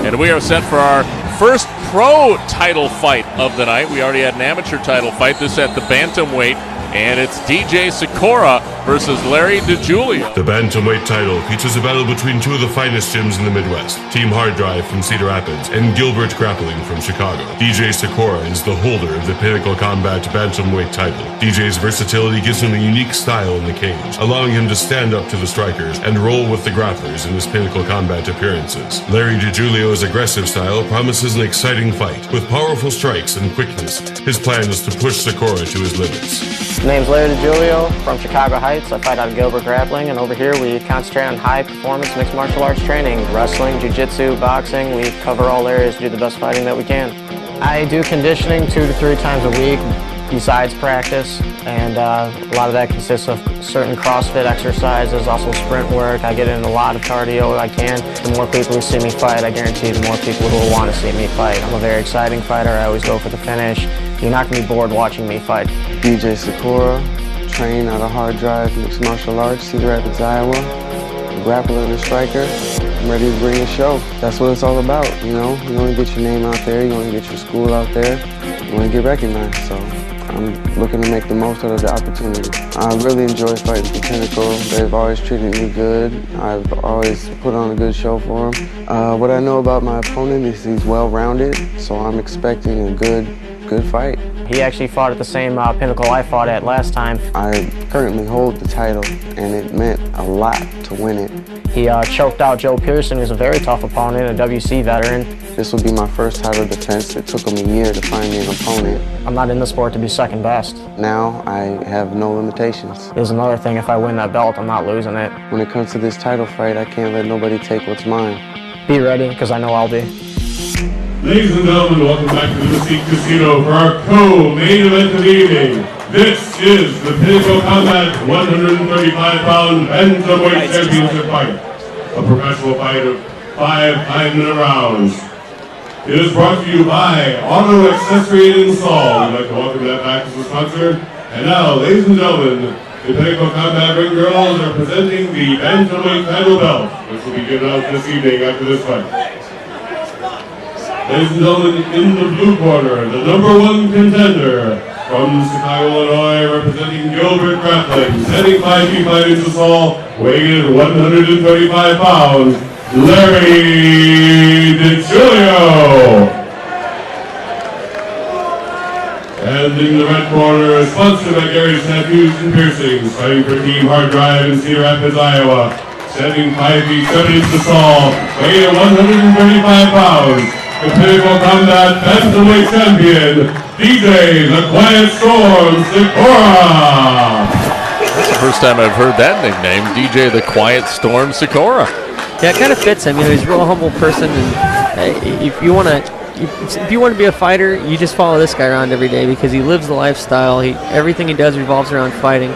And we are set for our first pro title fight of the night. We already had an amateur title fight. This at the Bantamweight. And it's DJ Sykora versus Larry Digulio. The Bantamweight title features a battle between two of the finest gyms in the Midwest, Team Hard Drive from Cedar Rapids and Gilbert Grappling from Chicago. DJ Sykora is the holder of the Pinnacle Combat Bantamweight title. DJ's versatility gives him a unique style in the cage, allowing him to stand up to the strikers and roll with the grapplers in his Pinnacle Combat appearances. Larry Digulio's aggressive style promises an exciting fight with powerful strikes and quickness. His plan is to push Sykora to his limits. My name's Larry Digulio from Chicago Heights. I fight out of Gilbert Grappling, and over here we concentrate on high-performance mixed martial arts training, wrestling, jiu-jitsu, boxing. We cover all areas to do the best fighting that we can. I do conditioning 2 to 3 times a week besides practice, and a lot of that consists of certain CrossFit exercises, also sprint work. I get in a lot of cardio I can. The more people who see me fight, I guarantee the more people who will want to see me fight. I'm a very exciting fighter. I always go for the finish. You're not going to be bored watching me fight. DJ Sykora, trained out of Hard Drive Mixed Martial Arts, Cedar Rapids, Iowa. A grappler and a striker. I'm ready to bring a show. That's what it's all about, you know? You want to get your name out there, you want to get your school out there, you want to get recognized, so I'm looking to make the most out of the opportunity. I really enjoy fighting for Pinnacle. They've always treated me good. I've always put on a good show for them. What I know about my opponent is he's well-rounded, so I'm expecting a good fight. He actually fought at the same Pinnacle I fought at last time. I currently hold the title, and it meant a lot to win it. He choked out Joe Pearson, who's a very tough opponent, a WC veteran. This would be my first title defense. It took him a year to find me an opponent. I'm not in the sport to be second best. Now I have no limitations. There's another thing, if I win that belt, I'm not losing it. When it comes to this title fight, I can't let nobody take what's mine. Be ready, because I know I'll be. Ladies and gentlemen, welcome back to the Mystique Casino for our co-main event of the evening. This is the Pinnacle Combat 135-pound Bantamweight Championship fight. A professional fight of 5 5-minute rounds. It is brought to you by Auto Accessory and Install. We'd like to welcome that back as a sponsor. And now, ladies and gentlemen, the Pinnacle Combat Ring Girls are presenting the Bantamweight title belt, which will be given out this evening after this fight. Ladies and gentlemen, in the blue corner, the #1 contender from Chicago, Illinois, representing Gilbert Grappling, standing 5 feet 5 inches tall, weighing in 135 pounds, Larry Digulio. And in the red corner, sponsored by Gary's Tattoos and Piercings, fighting for Team Hard Drive in Cedar Rapids, Iowa, standing 5 feet 7 inches tall, weighing in 135 pounds. The Pinnacle Combat Bantamweight Champion, DJ The Quiet Storm Sykora. That's the first time I've heard that nickname, DJ The Quiet Storm Sykora. Yeah, it kind of fits him. You know, he's a real humble person, and if you want to be a fighter, you just follow this guy around every day because he lives the lifestyle. Everything he does revolves around fighting.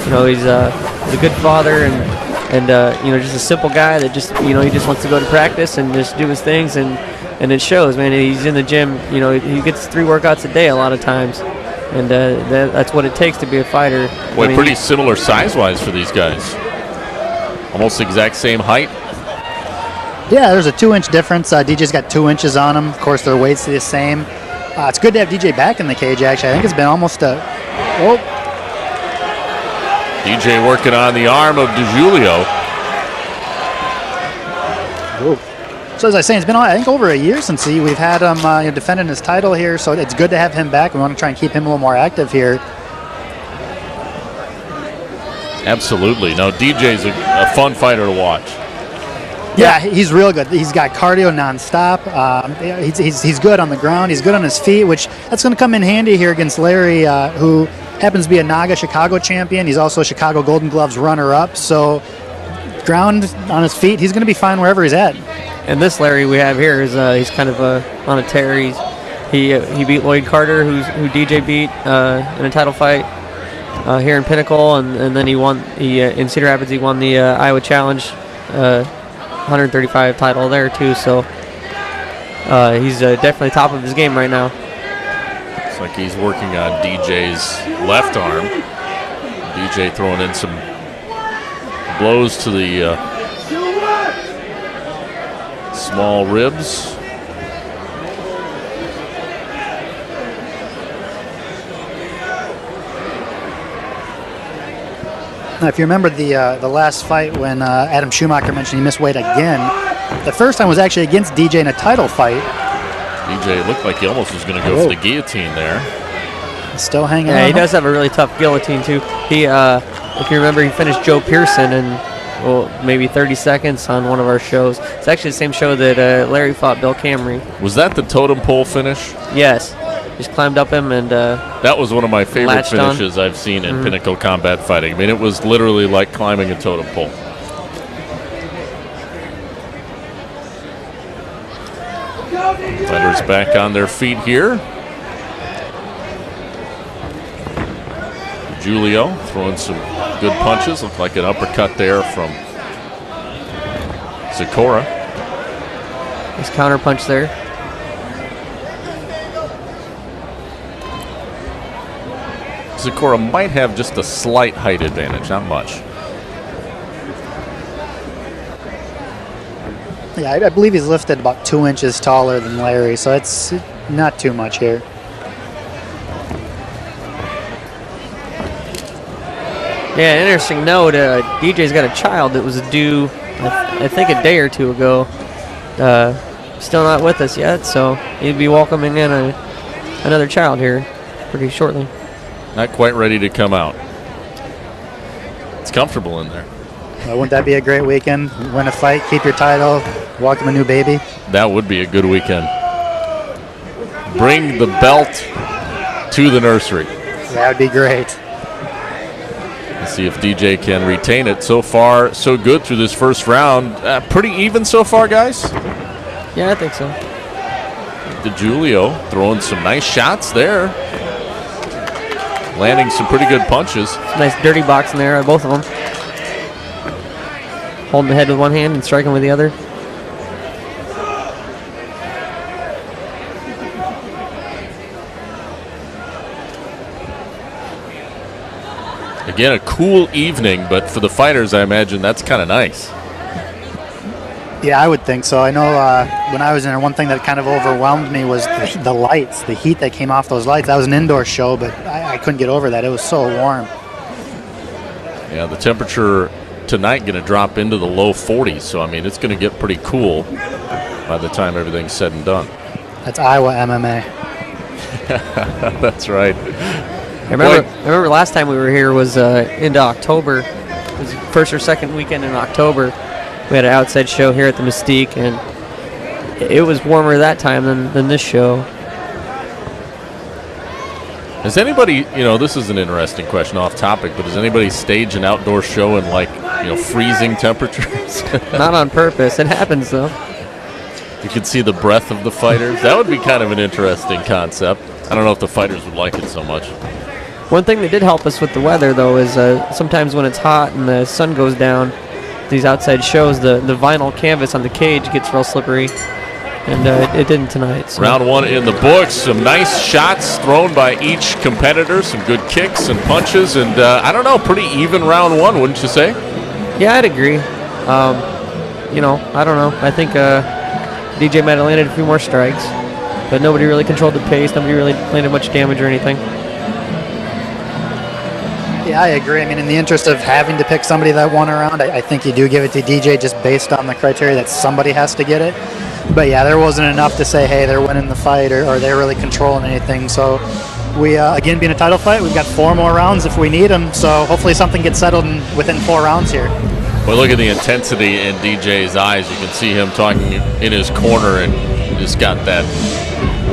You know, he's a good father and you know, just a simple guy that just, you know, he just wants to go to practice and just do his things, and it shows, man. He's in the gym, you know, he gets 3 workouts a day a lot of times, and that's what it takes to be a fighter. Boy, I mean, pretty similar size-wise for these guys. Almost the exact same height. Yeah, there's a 2-inch difference. DJ's got 2 inches on him. Of course, their weights are the same. It's good to have DJ back in the cage, actually. I think it's been almost a... Oh. DJ working on the arm of Digulio. Whoa. So as I was saying, it's been, I think, over a year since we've had him you know, defending his title here, so it's good to have him back. We want to try and keep him a little more active here. Absolutely. No, DJ's a fun fighter to watch. Yeah, he's real good. He's got cardio nonstop. He's good on the ground. He's good on his feet, which that's going to come in handy here against Larry, who happens to be a NAGA Chicago champion. He's also a Chicago Golden Gloves runner-up. So ground on his feet, he's going to be fine wherever he's at. And this Larry we have here is he's kind of on a tear. He beat Lloyd Carter, who DJ beat in a title fight here in Pinnacle, and then he won in Cedar Rapids. He won the Iowa Challenge 135 title there too. So he's definitely top of his game right now. Looks like he's working on DJ's left arm. DJ throwing in some blows to the small ribs. Now, if you remember the last fight when Adam Schumacher mentioned he missed weight again, the first time was actually against DJ in a title fight. DJ looked like he almost was going to go for the guillotine there. Still hanging on. Yeah, he does have a really tough guillotine, too. He, if you remember, he finished Joe Pearson in, well, maybe 30 seconds on one of our shows. It's actually the same show that Larry fought Bill Camry. Was that the totem pole finish? Yes. Just climbed up him and that was one of my favorite finishes I've seen in Pinnacle combat fighting. I mean, it was literally like climbing a totem pole. Fighters back on their feet here. Digulio throwing some good punches. Looked like an uppercut there from Sykora. Nice counter punch there. Sykora might have just a slight height advantage, not much. Yeah, I believe he's lifted about 2 inches taller than Larry, so it's not too much here. Yeah, interesting note, DJ's got a child that was due, I think, a day or two ago. Still not with us yet, so he'd be welcoming in another child here pretty shortly. Not quite ready to come out. It's comfortable in there. Well, wouldn't that be a great weekend? Win a fight, keep your title, welcome a new baby. That would be a good weekend. Bring the belt to the nursery. That would be great. Let's see if DJ can retain it. So far, so good through this first round. Pretty even so far, guys? Yeah, I think so. Digulio throwing some nice shots there. Landing some pretty good punches. Nice dirty box in there, both of them. Holding the head with one hand and striking with the other. Again, a cool evening, but for the fighters, I imagine that's kind of nice. Yeah, I would think so. I know when I was in there, one thing that kind of overwhelmed me was the lights, the heat that came off those lights. That was an indoor show, but I couldn't get over that. It was so warm. Yeah, the temperature tonight going to drop into the low 40s, so I mean it's going to get pretty cool by the time everything's said and done. That's Iowa MMA. That's right. I remember last time we were here was into October. It was first or second weekend in October. We had an outside show here at the Mystique, and it was warmer that time than this show. Has anybody, this is an interesting question off topic, but has anybody staged an outdoor show in freezing temperatures? Not on purpose. It happens though. You can see the breath of the fighters. That would be kind of an interesting concept. I don't know if the fighters would like it so much. One thing that did help us with the weather though is sometimes when it's hot and the sun goes down, these outside shows, the vinyl canvas on the cage gets real slippery. And it didn't tonight. So. Round one in the books. Some nice shots thrown by each competitor. Some good kicks and punches. And I don't know, pretty even round one, wouldn't you say? Yeah, I'd agree. I don't know. I think DJ might have landed a few more strikes. But nobody really controlled the pace. Nobody really landed much damage or anything. Yeah, I agree. I mean, in the interest of having to pick somebody that won a round, I think you do give it to DJ just based on the criteria that somebody has to get it. But yeah, there wasn't enough to say, hey, they're winning the fight or they're really controlling anything. So we, again, being a title fight, we've got 4 more rounds if we need them. So hopefully something gets settled within 4 rounds here. Well, look at the intensity in DJ's eyes. You can see him talking in his corner and just got that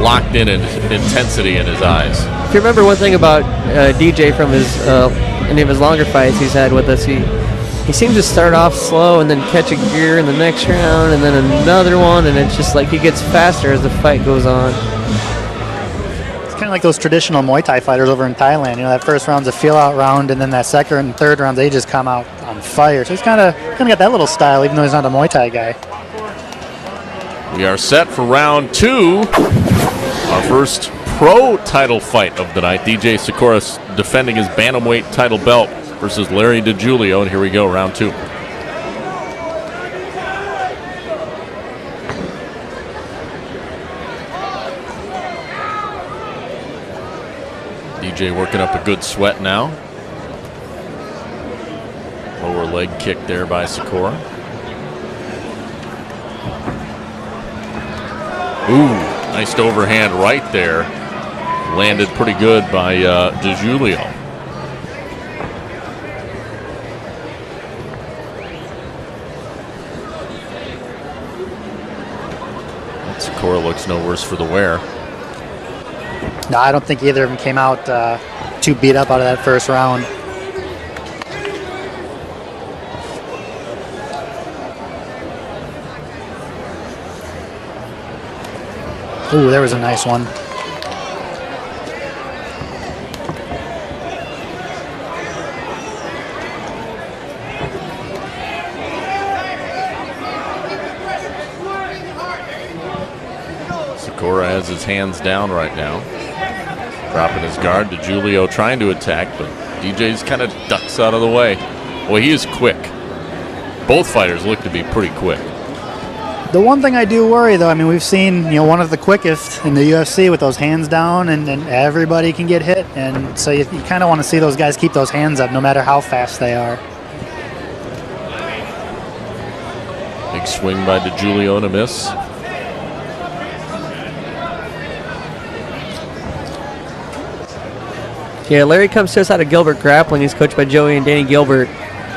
locked in intensity in his eyes. If you remember one thing about DJ from any of his longer fights he's had with us, he seems to start off slow and then catch a gear in the next round and then another one, and it's just like he gets faster as the fight goes on. It's kind of like those traditional Muay Thai fighters over in Thailand. That first round's a feel-out round, and then that second and third round, they just come out on fire. So he's kind of got that little style, even though he's not a Muay Thai guy. We are set for round 2. Our first pro title fight of the night. DJ Sykora defending his Bantamweight title belt versus Larry Digulio, and here we go, round 2. DJ working up a good sweat now. Lower leg kick there by Sykora. Ooh, nice overhand right there. Landed pretty good by Digulio. Sykora looks no worse for the wear. No, I don't think either of them came out too beat up out of that first round. Ooh, there was a nice one. Sykora has his hands down right now. Dropping his guard. Digulio trying to attack, but DJ's kind of ducks out of the way. Well, he is quick. Both fighters look to be pretty quick. The one thing I do worry, though, I mean, we've seen, one of the quickest in the UFC with those hands down, and everybody can get hit. And so you kind of want to see those guys keep those hands up no matter how fast they are. Big swing by Digulio and a miss. Yeah, Larry comes to us out of Gilbert Grappling. He's coached by Joey and Danny Gilbert.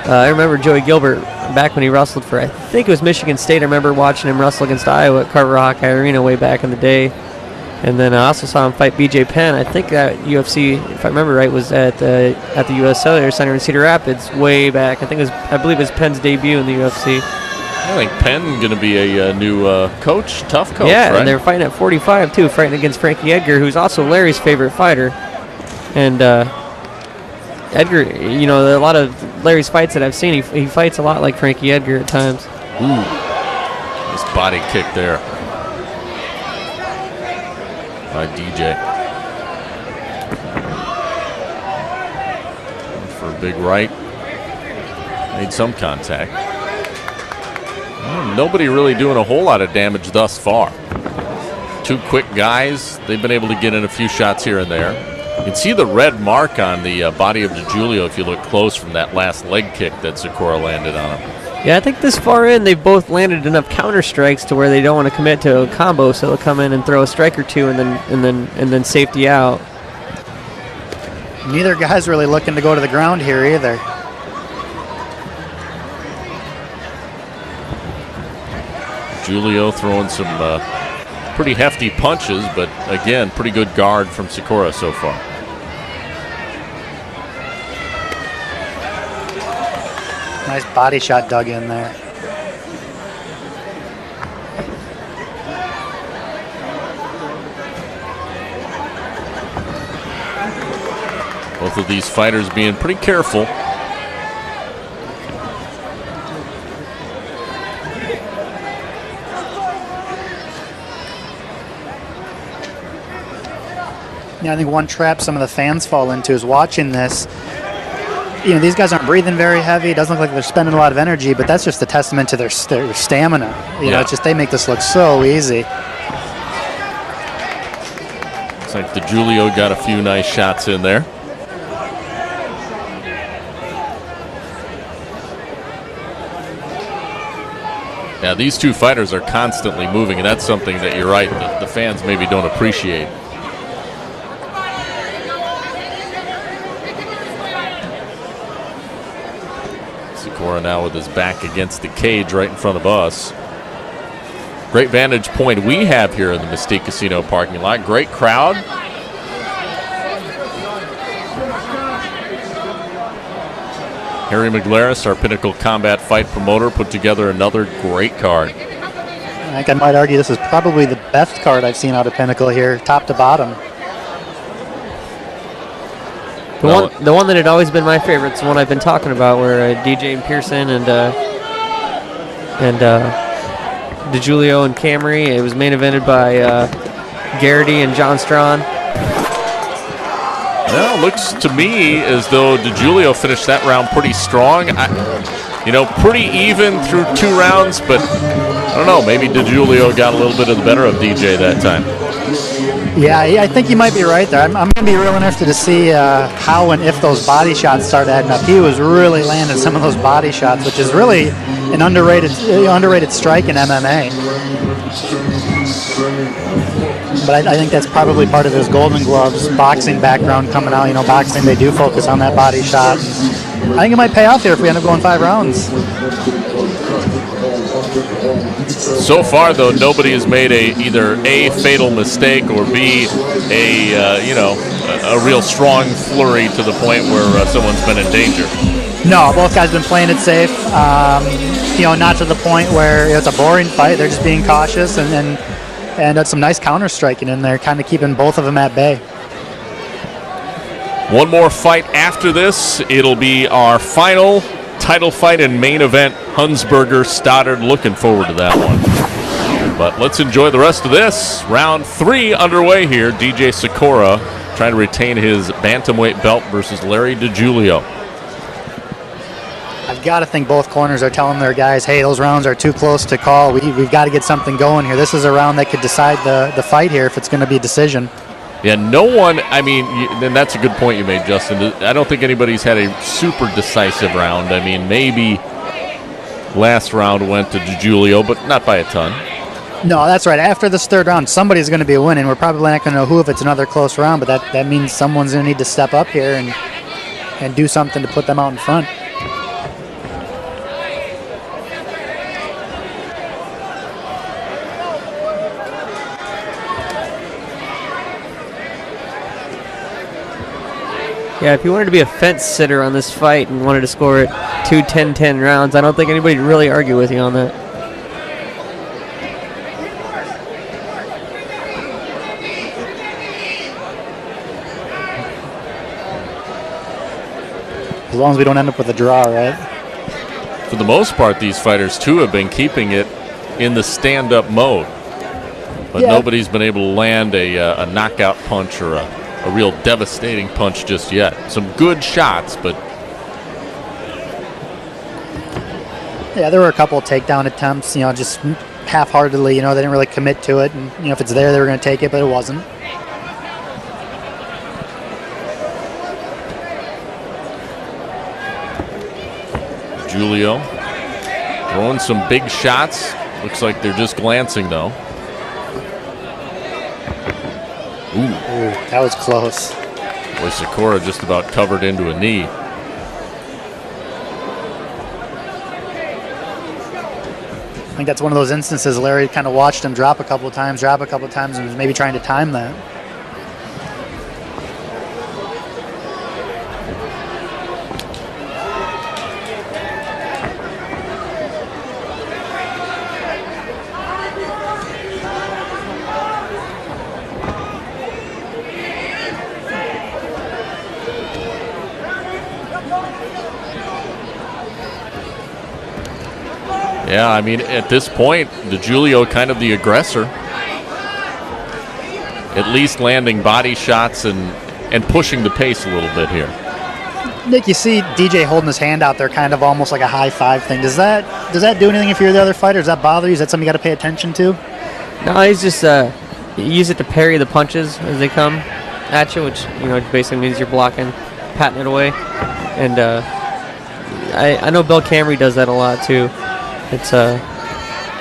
I remember Joey Gilbert back when he wrestled for, I think it was Michigan State. I remember watching him wrestle against Iowa at Carver Hawkeye Arena way back in the day. And then I also saw him fight BJ Penn. I think that UFC, if I remember right, was at the U.S. Cellular Center in Cedar Rapids way back. I believe it was Penn's debut in the UFC. I think Penn going to be a new coach, tough coach, yeah, right? And they're fighting at 45 too, fighting against Frankie Edgar, who's also Larry's favorite fighter. And Edgar, a lot of Larry's fights that I've seen, he fights a lot like Frankie Edgar at times. Ooh, nice body kick there by DJ. For a big right. Made some contact. Well, nobody really doing a whole lot of damage thus far. Two quick guys. They've been able to get in a few shots here and there. You can see the red mark on the body of Digulio if you look close from that last leg kick that Sykora landed on him. Yeah, I think this far in, they've both landed enough counter strikes to where they don't want to commit to a combo, so they'll come in and throw a strike or two and then safety out. Neither guy's really looking to go to the ground here either. Digulio throwing some pretty hefty punches, but again, pretty good guard from Sykora so far. Nice body shot dug in there. Both of these fighters being pretty careful. I think one trap some of the fans fall into is watching this. These guys aren't breathing very heavy. It doesn't look like they're spending a lot of energy, but that's just a testament to their stamina. It's just they make this look so easy. Looks like Digulio got a few nice shots in there. Yeah, these two fighters are constantly moving, and that's something that you're right, the fans maybe don't appreciate. Sykora now with his back against the cage right in front of us. Great vantage point we have here in the Mystique Casino parking lot. Great crowd. Harry McGlaris, our Pinnacle Combat Fight promoter, put together another great card. I think I might argue this is probably the best card I've seen out of Pinnacle here, top to bottom. The one that had always been my favorite is the one I've been talking about, where DJ and Pearson and Digulio and Camry. It was main evented by Garrity and John Strawn. Well, looks to me as though Digulio finished that round pretty strong. Pretty even through 2 rounds, but I don't know, maybe Digulio got a little bit of the better of DJ that time. Yeah, I think you might be right there. I'm going to be real interested to see how and if those body shots start adding up. He was really landing some of those body shots, which is really an underrated strike in MMA. But I think that's probably part of his Golden Gloves boxing background coming out. You know, boxing, they do focus on that body shot. I think it might pay off here if we end up going 5 rounds. So far, though, nobody has made either a fatal mistake or B a real strong flurry to the point where someone's been in danger. No, both guys have been playing it safe. Not to the point where it's a boring fight. They're just being cautious and some nice counter striking in there, kind of keeping both of them at bay. One more fight after this. It'll be our final title fight and main event. Hunsberger, Stoddard. Looking forward to that one. But let's enjoy the rest of this. Round 3 underway here. DJ Sykora trying to retain his bantamweight belt versus Larry Digulio. I've got to think both corners are telling their guys, hey, those rounds are too close to call. We've got to get something going here. This is a round that could decide the fight here if it's going to be a decision. Yeah, no one, and that's a good point you made, Justin. I don't think anybody's had a super decisive round. I mean, maybe last round went to Digulio, but not by a ton. No, that's right. After this third round, somebody's going to be winning. We're probably not going to know who if it's another close round, but that means someone's going to need to step up here and do something to put them out in front. Yeah, if you wanted to be a fence sitter on this fight and wanted to score it 2 10-10 rounds, I don't think anybody would really argue with you on that. As long as we don't end up with a draw, right? For the most part, these fighters, too, have been keeping it in the stand-up mode. But nobody's been able to land a knockout punch or a real devastating punch just yet. Some good shots, but... Yeah, there were a couple of takedown attempts, just half-heartedly, they didn't really commit to it. And, if it's there, they were going to take it, but it wasn't. Julio throwing some big shots. Looks like they're just glancing, though. Ooh, that was close. Boy, Sykora just about covered into a knee. I think that's one of those instances Larry kind of watched him drop a couple of times, and was maybe trying to time that. Yeah, at this point, Digulio kind of the aggressor. At least landing body shots and pushing the pace a little bit here. Nick, you see DJ holding his hand out there, kind of almost like a high five thing. Does that do anything if you're the other fighter? Does that bother you? Is that something you got to pay attention to? No, he's just use it to parry the punches as they come at you, which basically means you're blocking, patting it away. And I know Bill Camry does that a lot too. It's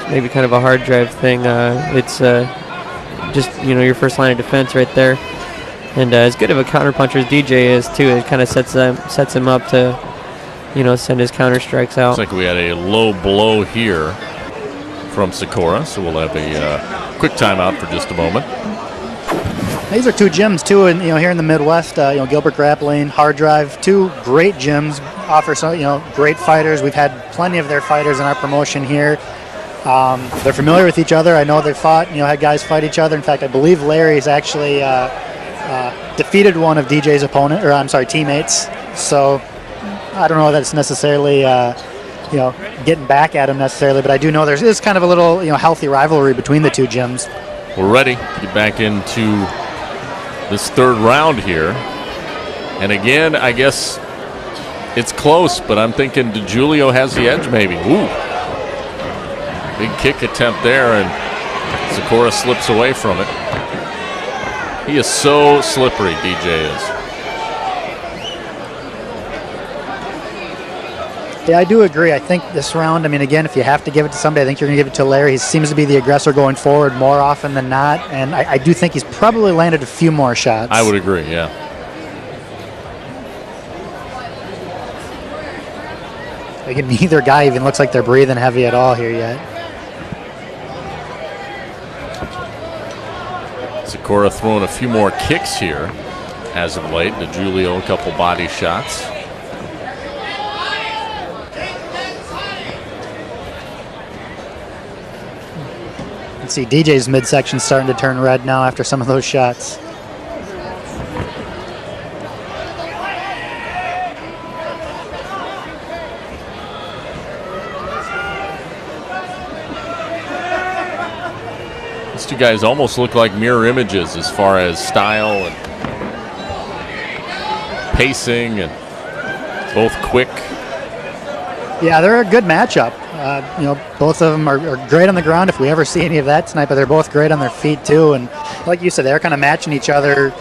maybe kind of a hard drive thing. It's just your first line of defense right there. And as good of a counter puncher as DJ is too, it kind of sets him up to send his counter strikes out. Looks like we had a low blow here from Sykora, so we'll have a quick timeout for just a moment. These are two gyms too, and here in the Midwest, Gilbert Grappling, Hard Drive, two great gyms, offer some great fighters. We've had plenty of their fighters in our promotion here. They're familiar with each other. I know they fought, had guys fight each other. In fact, I believe Larry's actually defeated one of DJ's teammates. So I don't know that it's necessarily getting back at him necessarily, but I do know there's kind of a little healthy rivalry between the two gyms. We're ready to get back into this third round here. And again, I guess it's close, but I'm thinking Digulio has the edge maybe. Ooh. Big kick attempt there, and Sykora slips away from it. He is so slippery, DJ is. Yeah, I do agree. I think this round, I mean, again, if you have to give it to somebody, I think you're going to give it to Larry. He seems to be the aggressor going forward more often than not, and I do think he's probably landed a few more shots. I would agree, yeah. Again, neither guy even looks like they're breathing heavy at all here yet. Sykora throwing a few more kicks here as of late. Digulio a couple body shots. You can see DJ's midsection starting to turn red now after some of those shots. These two guys almost look like mirror images as far as style and pacing, and both quick. Yeah, they're a good matchup. You know, both of them are great on the ground if we ever see any of that tonight, but they're both great on their feet too. And like you said, they're kind of matching each other.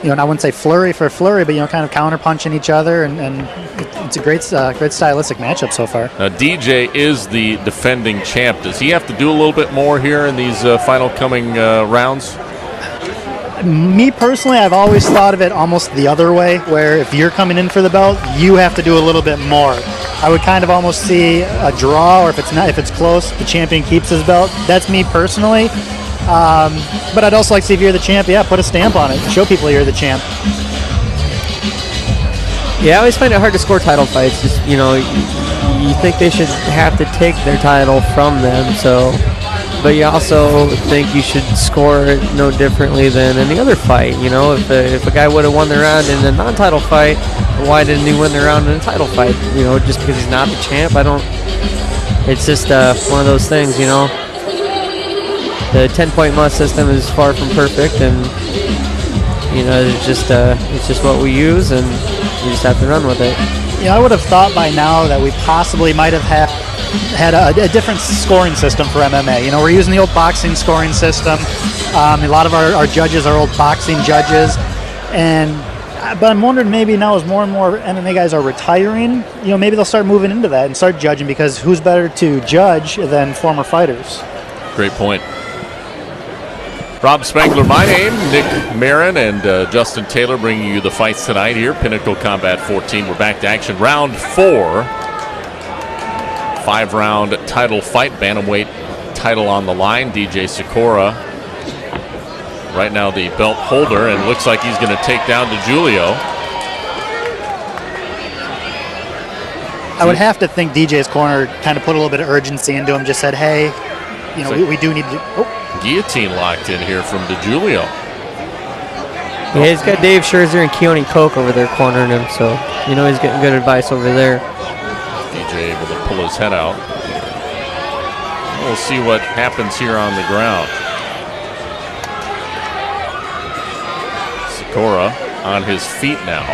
You know, and I wouldn't say flurry for flurry, but, you know, kind of counter-punching each other, and it's a great stylistic matchup so far. Now, DJ is the defending champ. Does he have to do a little bit more here in these final coming rounds? Me personally, I've always thought of it almost the other way, where if you're coming in for the belt, you have to do a little bit more. I would kind of almost see a draw, or if it's close, the champion keeps his belt. That's me personally. But I'd also like to see if you're the champ, yeah, put a stamp on it. Show people you're the champ. Yeah, I always find it hard to score title fights. Just, you know, you think they should have to take their title from them, so... But you also think you should score it no differently than any other fight. You know, if a guy would have won the round in a non-title fight, why didn't he win the round in a title fight? You know, just because he's not the champ? I don't... It's just one of those things, you know. The 10-point must system is far from perfect, and you know, it's just what we use, and we just have to run with it. Yeah, I would have thought by now that we possibly might have had a different scoring system for MMA. You know, we're using the old boxing scoring system. A lot of our judges are old boxing judges, but I'm wondering maybe now as more and more MMA guys are retiring, you know, maybe they'll start moving into that and start judging, because who's better to judge than former fighters? Great point. Rob Spangler, my name, Nick Marin, and Justin Taylor bringing you the fights tonight here. Pinnacle Combat 14. We're back to action. Round 4. 5-round title fight. Bantamweight title on the line. DJ Sykora, right now the belt holder, and looks like he's going to take down Digulio. I would have to think DJ's corner kind of put a little bit of urgency into him, just said, hey, you know, we do need to... Oh. Guillotine locked in here from Digulio. Yeah, he's got Dave Scherzer and Keone Koch over there cornering him, so you know he's getting good advice over there. DJ able to pull his head out. We'll see what happens here on the ground. Sykora on his feet now.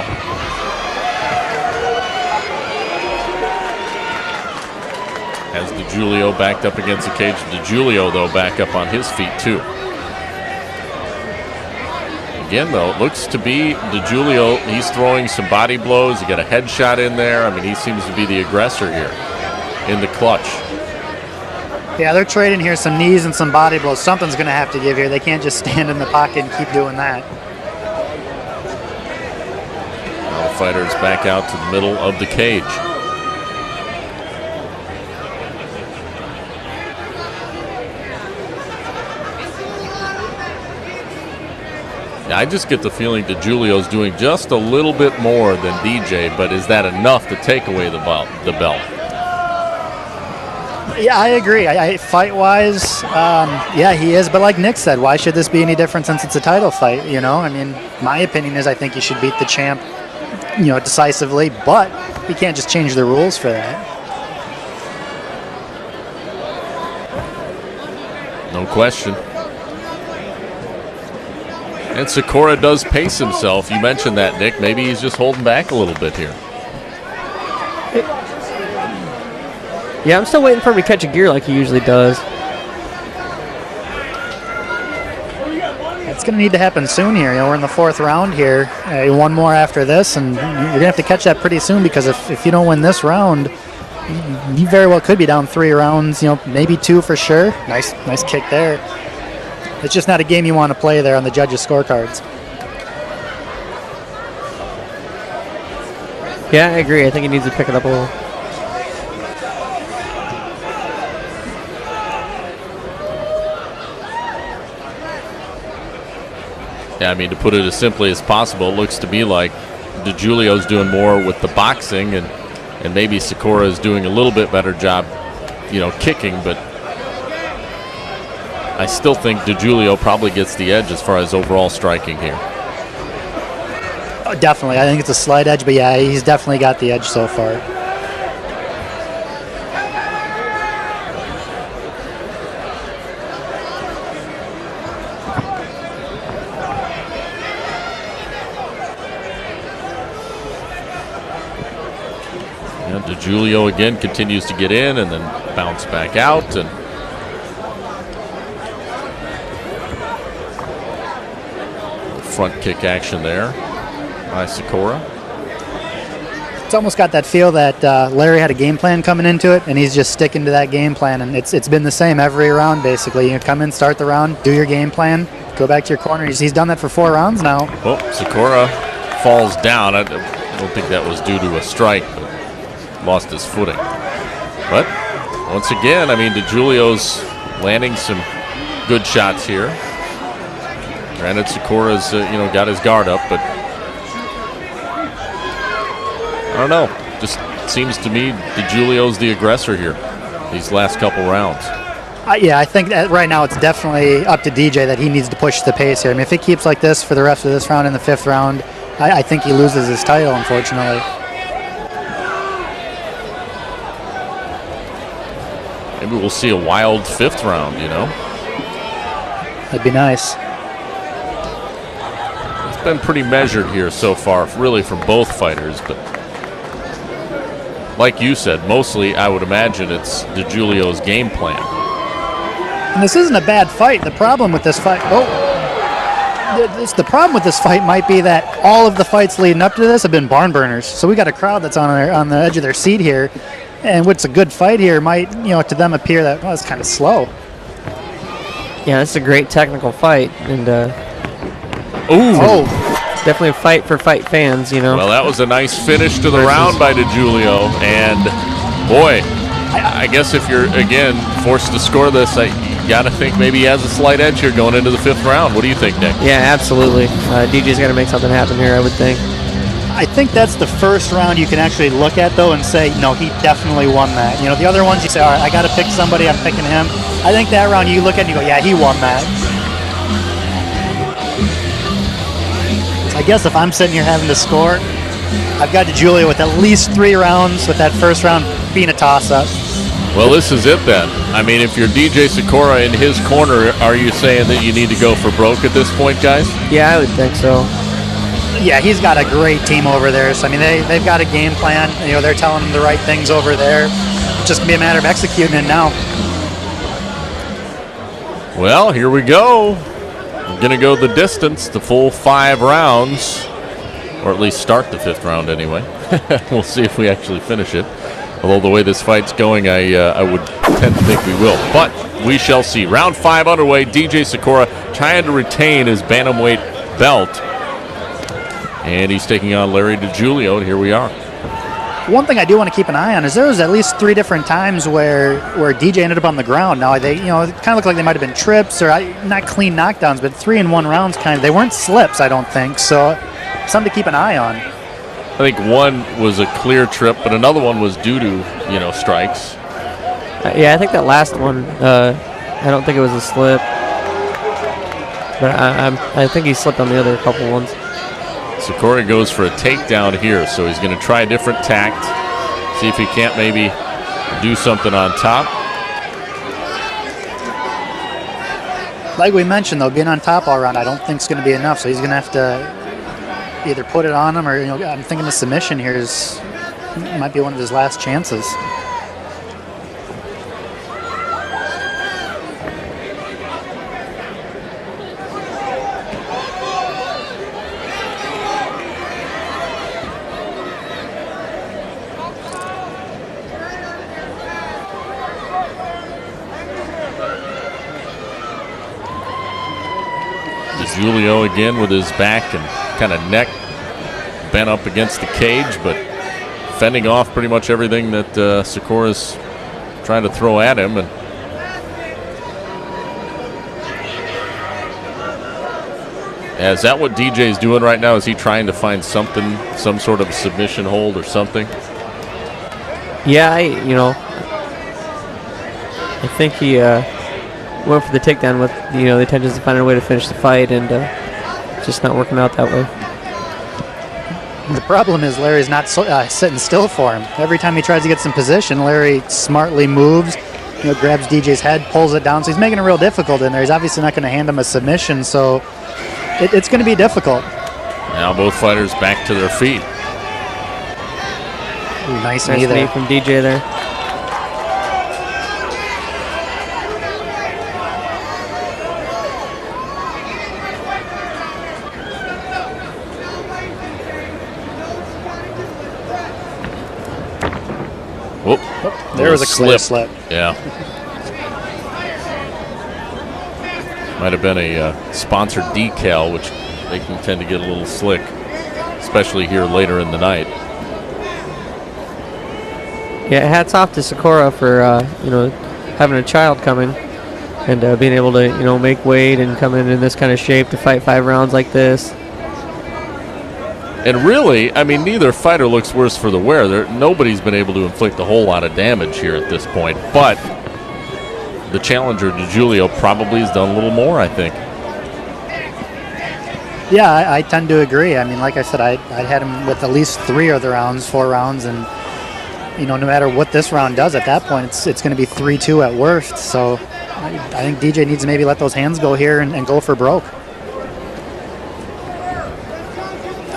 Has Digulio backed up against the cage. Digulio, though, back up on his feet, too. Again, though, it looks to be Digulio. He's throwing some body blows. He got a headshot in there. I mean, he seems to be the aggressor here in the clutch. Yeah, they're trading here some knees and some body blows. Something's going to have to give here. They can't just stand in the pocket and keep doing that. Now the fighters back out to the middle of the cage. I just get the feeling Digulio's doing just a little bit more than DJ, but is that enough to take away the belt? Yeah, I agree. Fight-wise, yeah, he is. But like Nick said, why should this be any different since it's a title fight, you know? I mean, my opinion is I think you should beat the champ, you know, decisively, but you can't just change the rules for that. No question. And Sykora does pace himself. You mentioned that, Nick. Maybe he's just holding back a little bit here. Yeah, I'm still waiting for him to catch a gear like he usually does. It's going to need to happen soon here. We're in the 4th round here. One more after this, and you're going to have to catch that pretty soon, because if you don't win this round, you very well could be down 3 rounds, maybe 2 for sure. Nice kick there. It's just not a game you want to play there on the judges' scorecards. Yeah, I agree. I think he needs to pick it up a little. Yeah, I mean, to put it as simply as possible, it looks to me like Digulio's doing more with the boxing, and maybe Sykora is doing a little bit better job, kicking, but I still think Digulio probably gets the edge as far as overall striking here. Oh, definitely. I think it's a slight edge, but yeah, he's definitely got the edge so far. Digulio again continues to get in and then bounce back out, and front kick action there by Sykora. It's almost got that feel that Larry had a game plan coming into it, and he's just sticking to that game plan, and it's been the same every round basically. You come in, start the round, do your game plan, go back to your corner. He's done that for 4 rounds now. Well, Sykora falls down. I don't think that was due to a strike, but lost his footing. But once again, I mean, Digulio's landing some good shots here. Granted, Sykora's got his guard up, but I don't know. Just seems to me Digulio's the aggressor here these last couple rounds. Yeah, I think that right now it's definitely up to DJ that he needs to push the pace here. I mean, if it keeps like this for the rest of this round and the 5th round, I think he loses his title, unfortunately. Maybe we'll see a wild 5th round, That'd be nice. It's been pretty measured here so far, really, from both fighters, but like you said, mostly I would imagine it's Digulio's game plan. And this isn't a bad fight. The problem with this fight... the problem with this fight might be that all of the fights leading up to this have been barn burners. So we got a crowd that's on the edge of their seat here. And what's a good fight here might, to them appear that, it's kind of slow. Yeah, it's a great technical fight, and definitely a fight for fight fans, Well, that was a nice finish to the round by Digulio, and boy, I guess if you're again forced to score this, you got to think maybe he has a slight edge here going into the 5th round. What do you think, Nick? Yeah, absolutely. DJ's got to make something happen here, I would think. I think that's the first round you can actually look at, though, and say, no, he definitely won that. The other ones you say, all right, I got to pick somebody, I'm picking him. I think that round you look at and you go, yeah, he won that. I guess if I'm sitting here having to score, I've got Digulio with at least 3 rounds, with that first round being a toss-up. Well, this is it then. I mean, if you're DJ Sykora in his corner, are you saying that you need to go for broke at this point, guys? Yeah, I would think so. Yeah, he's got a great team over there. So, I mean, they've got a game plan. They're telling him the right things over there. It's just going to be a matter of executing it now. Well, here we go. We're going to go the distance, the full 5 rounds, or at least start the 5th round anyway. We'll see if we actually finish it. Although the way this fight's going, I would tend to think we will. But we shall see. Round 5 underway. DJ Sykora trying to retain his bantamweight belt. And he's taking on Larry Digulio, and here we are. One thing I do want to keep an eye on is there was at least 3 different times where DJ ended up on the ground. Now, they it kind of looked like they might have been trips or not clean knockdowns, but 3-in-1 rounds they weren't slips, I don't think. So something to keep an eye on. I think one was a clear trip, but another one was due to, strikes. Yeah, I think that last one, I don't think it was a slip. But I think he slipped on the other couple ones. Sykora goes for a takedown here, so he's going to try a different tact, see if he can't maybe do something on top. Like we mentioned, though, being on top all around, I don't think it's going to be enough, so he's going to have to either put it on him or, I'm thinking the submission here might be one of his last chances. Digulio again with his back and kind of neck bent up against the cage, but fending off pretty much everything that Sykora's trying to throw at him. And is that what DJ's doing right now? Is he trying to find something, some sort of submission hold or something? Yeah, I think he went for the takedown with the intentions of finding a way to finish the fight, and just not working out that way. The problem is Larry's not sitting still for him. Every time he tries to get some position, Larry smartly moves, grabs DJ's head, pulls it down. So he's making it real difficult in there. He's obviously not going to hand him a submission, so it's going to be difficult. Now both fighters back to their feet. Ooh, nice knee there from DJ there. Whoop. Oh, there was a clear slip. Yeah. Might have been a sponsored decal, which they can tend to get a little slick, especially here later in the night. Yeah, hats off to Sykora for having a child coming and being able to make weight and come in this kind of shape to fight 5 rounds like this. And really, I mean, neither fighter looks worse for the wear. Nobody's been able to inflict a whole lot of damage here at this point. But the challenger, Digulio, probably has done a little more, I think. Yeah, I tend to agree. I mean, like I said, I had him with at least 4 rounds, and no matter what this round does at that point, it's going to be 3-2 at worst. So I think DJ needs to maybe let those hands go here and go for broke.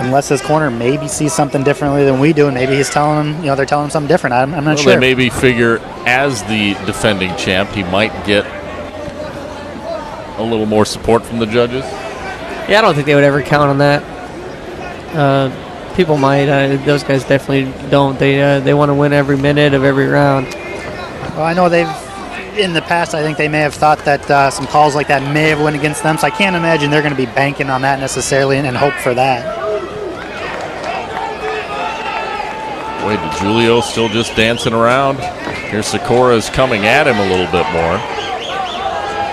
Unless his corner maybe sees something differently than we do, and maybe he's telling him, they're telling him something different. I'm not sure. They maybe figure as the defending champ, he might get a little more support from the judges. Yeah, I don't think they would ever count on that. People might. Those guys definitely don't. They want to win every minute of every round. Well, I know in the past, I think they may have thought that some calls like that may have went against them, so I can't imagine they're going to be banking on that necessarily and hope for that. Boy, Digulio still just dancing around. Here Sykora is coming at him a little bit more.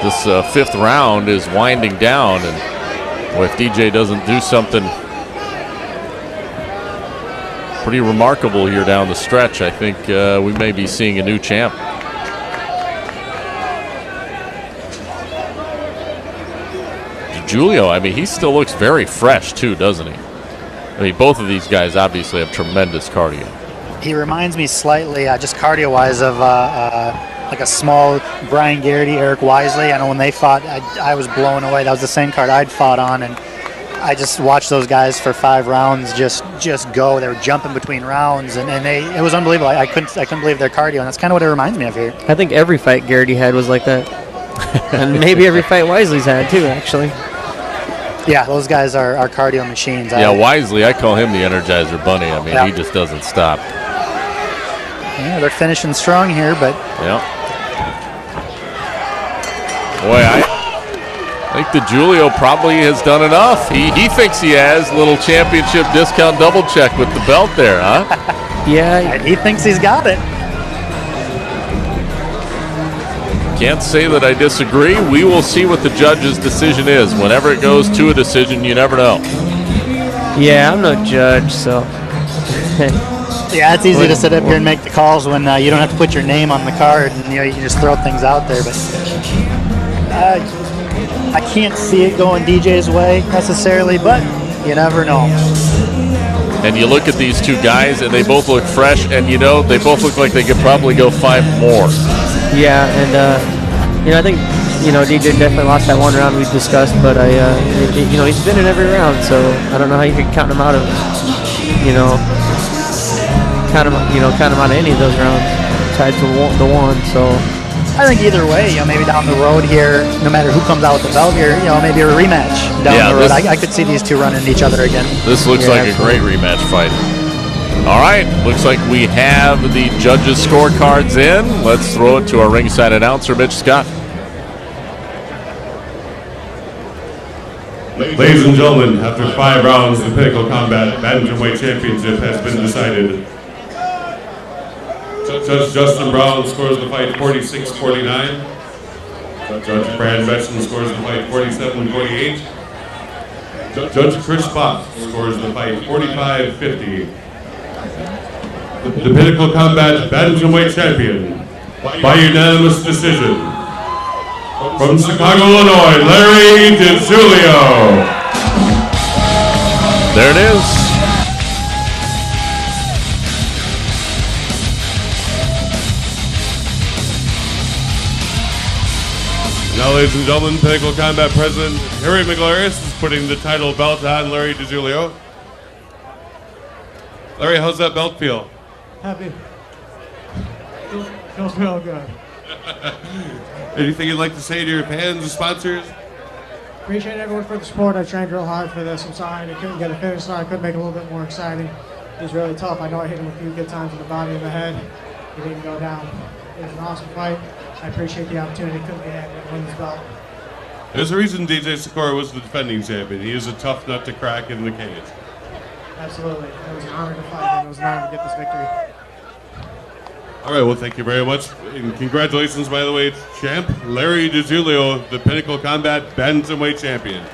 This 5th round is winding down, and if DJ doesn't do something pretty remarkable here down the stretch, I think we may be seeing a new champ. Digulio, I mean, he still looks very fresh too, doesn't he? I mean, both of these guys obviously have tremendous cardio. He reminds me slightly, just cardio-wise, of like a small Brian Garrity, Eric Wisely. I know when they fought, I was blown away. That was the same card I'd fought on, and I just watched those guys for 5 rounds just go. They were jumping between rounds, and it was unbelievable. I couldn't believe their cardio, and that's kind of what it reminds me of here. I think every fight Garrity had was like that, and maybe every fight Wisely's had too, actually. Yeah, those guys are cardio machines. Yeah, Wisely, I call him the Energizer Bunny. I mean, He just doesn't stop. Yeah, they're finishing strong here, but... Yeah. Boy, I think Digulio probably has done enough. He thinks he has. Little championship discount double check with the belt there, huh? Yeah. He thinks he's got it. Can't say that I disagree. We will see what the judge's decision is. Whenever it goes to a decision, you never know. Yeah, I'm no judge, so... Yeah, it's easy to sit up here and make the calls when you don't have to put your name on the card, and you can just throw things out there. But I can't see it going DJ's way necessarily, but you never know. And you look at these two guys, and they both look fresh, and they both look like they could probably go 5 more. Yeah, and I think DJ definitely lost that 1 round we discussed, but he's been in every round, so I don't know how you could count him out of count him out of any of those rounds, tied to the 1. So I think either way, maybe down the road here, no matter who comes out with the belt here, maybe a rematch down the road. I could see these two running each other again. This looks like absolutely a great rematch fight. All right, looks like we have the judges' scorecards in. Let's throw it to our ringside announcer, Mitch Scott. Ladies and gentlemen, after 5 rounds, the Pinnacle Combat Bantamweight Championship has been decided. Judge Justin Brown scores the fight 46-49. Judge Brad Betson scores the fight 47-48. Judge Chris Bott scores the fight 45-50. The Pinnacle Combat Bantamweight Champion, by unanimous decision, from Chicago, Illinois, Larry Digulio. There it is. Now, ladies and gentlemen, Pinnacle Combat President Harry McLaris is putting the title belt on Larry Digulio. Larry, how's that belt feel? Happy. Feels real good. Anything you'd like to say to your fans and sponsors? Appreciate everyone for the support. I trained real hard for this. I'm sorry I couldn't get a finish, so I could make it a little bit more exciting. He's really tough. I know I hit him a few good times in the body and the head. He didn't go down. It was an awesome fight. I appreciate the opportunity. Couldn't be happy to win this belt. There's a reason DJ Sykora was the defending champion. He is a tough nut to crack in the cage. Absolutely. It was an honor to fight, and it was an honor to get this victory. All right, well, thank you very much. And congratulations, by the way, champ Larry Digulio, the Pinnacle Combat Bantamweight Champion.